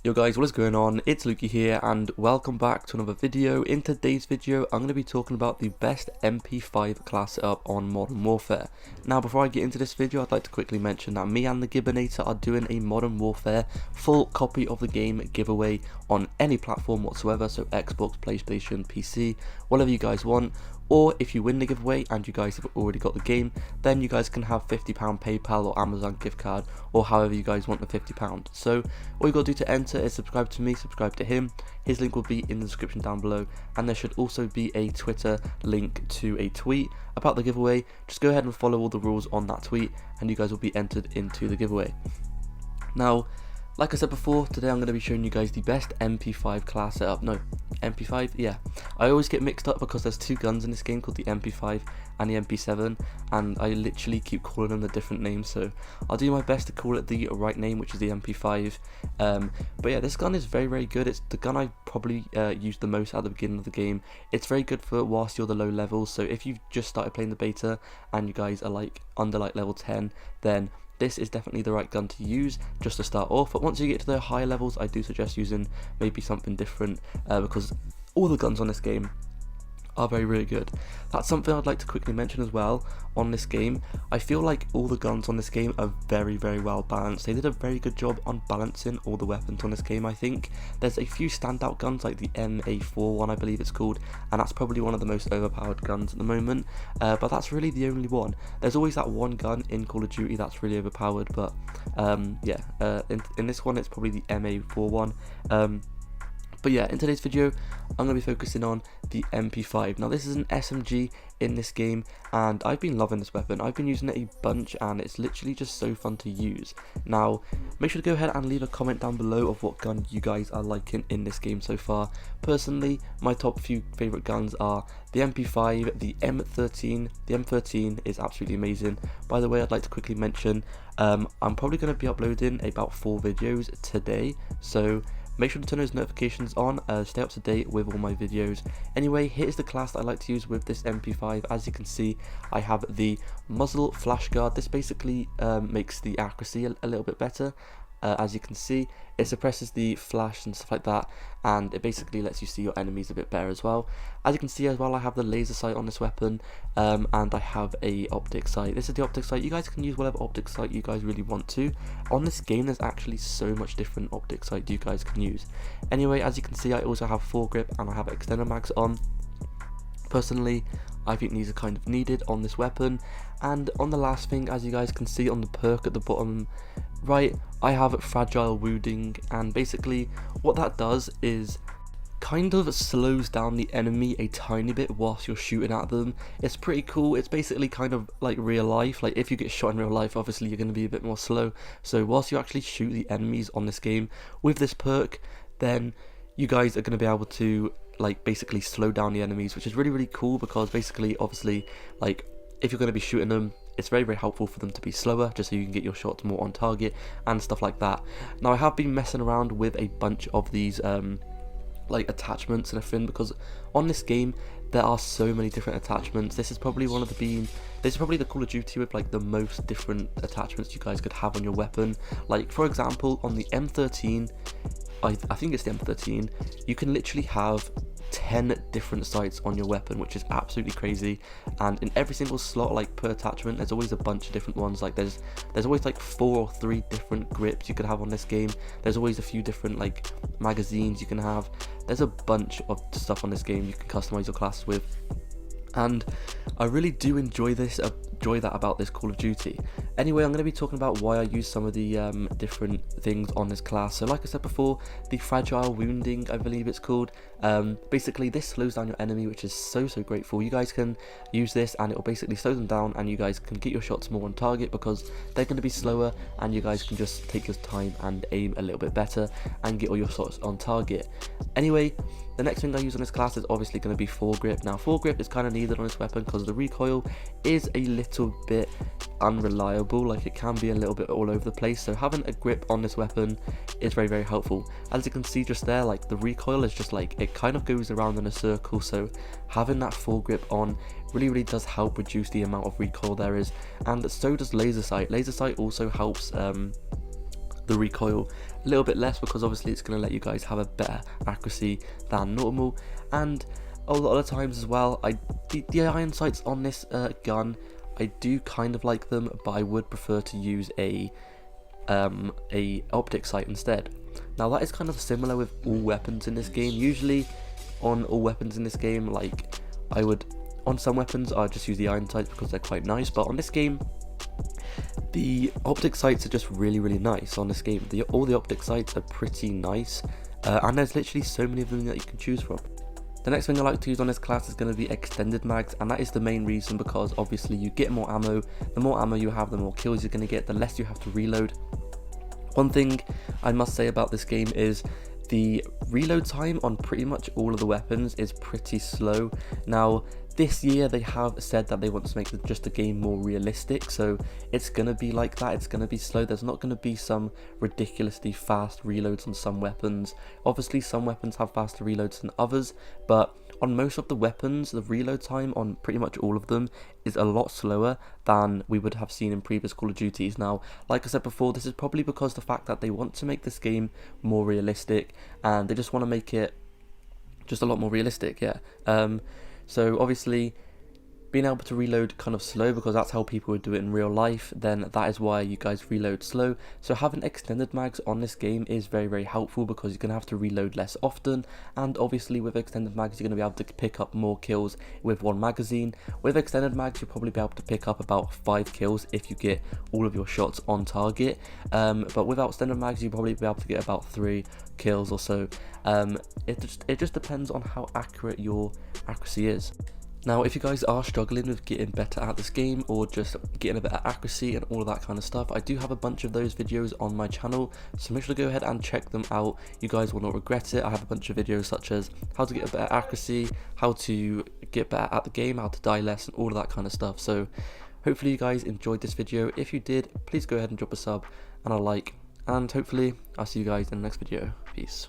Yo guys, what is going on? It's Lukey here and welcome back to another video. In today's video I'm going to be talking about the best MP5 class setup on Modern Warfare. Now before I get into this video, I'd like to quickly mention that me and the Gibbonator are doing a Modern Warfare full copy of the game giveaway on any platform whatsoever, so Xbox, PlayStation, PC, whatever you guys want. Or if you win the giveaway and you guys have already got the game, then you guys can have £50 PayPal or Amazon gift card, or however you guys want the £50. So all you got to do to enter is subscribe to me, subscribe to him. His link will be in the description down below, and there should also be a Twitter link to a tweet about the giveaway. Just go ahead and follow all the rules on that tweet and you guys will be entered into the giveaway. Now, like I said before, today I'm going to be showing you guys the best MP5 class setup. No, MP5? Yeah. I always get mixed up because there's two guns in this game called the MP5 and the MP7, and I literally keep calling them the different names, so I'll do my best to call it the right name, which is the MP5. But yeah, this gun is very, very good. It's the gun I probably used the most at the beginning of the game. It's very good for whilst you're the low levels, so if you've just started playing the beta and you guys are like under like level 10, then this is definitely the right gun to use just to start off. But once you get to the higher levels, I do suggest using maybe something different because all the guns on this game are very, really good. That's something I'd like to quickly mention as well on this game. I feel like all the guns on this game are very, very well balanced. They did a very good job on balancing all the weapons on this game, I think. There's a few standout guns like the MA4 I believe it's called, and that's probably one of the most overpowered guns at the moment, but that's really the only one. There's always that one gun in Call of Duty that's really overpowered, but in this one it's probably the MA4 one. But yeah, in today's video, I'm going to be focusing on the MP5. Now this is an SMG in this game, and I've been loving this weapon. I've been using it a bunch, and it's literally just so fun to use. Now, make sure to go ahead and leave a comment down below of what gun you guys are liking in this game so far. Personally, my top few favourite guns are the MP5, the M13. The M13 is absolutely amazing. By the way, I'd like to quickly mention, I'm probably going to be uploading about 4 videos today, so make sure to turn those notifications on, stay up to date with all my videos. Anyway, here's the class that I like to use with this MP5. As you can see, I have the Muzzle flash guard. This basically makes the accuracy a little bit better. As you can see, it suppresses the flash and stuff like that, and it basically lets you see your enemies a bit better as well. As you can see as well, I have the laser sight on this weapon, and I have a optic sight. This is the optic sight. You guys can use whatever optic sight you guys really want to. On this game, there's actually so much different optic sight you guys can use. Anyway, as you can see, I also have foregrip and I have extender mags on. Personally, I think these are kind of needed on this weapon. And on the last thing, as you guys can see on the perk at the bottom right, I have fragile wielding, and basically what that does is kind of slows down the enemy a tiny bit whilst you're shooting at them. It's pretty cool. It's basically kind of like real life. Like if you get shot in real life, obviously you're going to be a bit more slow, so whilst you actually shoot the enemies on this game with this perk, then you guys are going to be able to like basically slow down the enemies, which is really, really cool, because basically obviously like if you're going to be shooting them, it's very, very helpful for them to be slower, just so you can get your shots more on target and stuff like that. Now I have been messing around with a bunch of these like attachments and everything, because on this game there are so many different attachments. This is probably the Call of Duty with like the most different attachments you guys could have on your weapon. Like for example, on the M13, I think it's the M13, you can literally have 10 different sights on your weapon, which is absolutely crazy. And in every single slot, like per attachment, there's always a bunch of different ones. Like there's always like 4 or 3 different grips you could have on this game. There's always a few different like magazines you can have. There's a bunch of stuff on this game you can customize your class with, and I really do enjoy that about this Call of Duty. Anyway, I'm going to be talking about why I use some of the different things on this class. So like I said before, the fragile wounding, I believe it's called. Basically this slows down your enemy, which is so great for you guys. Can use this and it will basically slow them down, and you guys can get your shots more on target because they're going to be slower, and you guys can just take your time and aim a little bit better and get all your shots on target. Anyway, the next thing I use on this class is obviously going to be foregrip. Now foregrip is kind of needed on this weapon because the recoil is a little bit unreliable, like it can be a little bit all over the place, so having a grip on this weapon is very, very helpful. As you can see just there, like the recoil is just like, it kind of goes around in a circle, so having that foregrip on really does help reduce the amount of recoil there is, and so does laser sight. Laser sight also helps the recoil a little bit less, because obviously it's going to let you guys have a better accuracy than normal. And a lot of times as well, the iron sights on this gun, I do kind of like them, but I would prefer to use a optic sight instead. Now that is kind of similar with all weapons in this game. Usually on all weapons in this game, like on some weapons I just use the iron sights because they're quite nice, but on this game the optic sights are just really nice on this game. All the optic sights are pretty nice, and there's literally so many of them that you can choose from. The next thing I like to use on this class is going to be extended mags, and that is the main reason because obviously you get more ammo. The more ammo you have, the more kills you're going to get, the less you have to reload. One thing I must say about this game is the reload time on pretty much all of the weapons is pretty slow. Now this year they have said that they want to make just the game more realistic, so it's going to be like that. It's going to be slow. There's not going to be some ridiculously fast reloads on some weapons. Obviously some weapons have faster reloads than others, but on most of the weapons the reload time on pretty much all of them is a lot slower than we would have seen in previous Call of Duties. Now like I said before, this is probably because the fact that they want to make this game more realistic, and they just want to make it just a lot more realistic. So obviously being able to reload kind of slow, because that's how people would do it in real life, then that is why you guys reload slow. So having extended mags on this game is very helpful, because you're going to have to reload less often, and obviously with extended mags you're going to be able to pick up more kills with one magazine. With extended mags you'll probably be able to pick up about 5 kills if you get all of your shots on target, but without extended mags you'll probably be able to get about 3 kills or so. It just depends on how accurate your accuracy is. Now if you guys are struggling with getting better at this game, or just getting a better accuracy and all of that kind of stuff, I do have a bunch of those videos on my channel, so make sure to go ahead and check them out. You guys will not regret it. I have a bunch of videos such as how to get a better accuracy, how to get better at the game, how to die less, and all of that kind of stuff. So hopefully you guys enjoyed this video. If you did, please go ahead and drop a sub and a like, and hopefully I'll see you guys in the next video. Peace.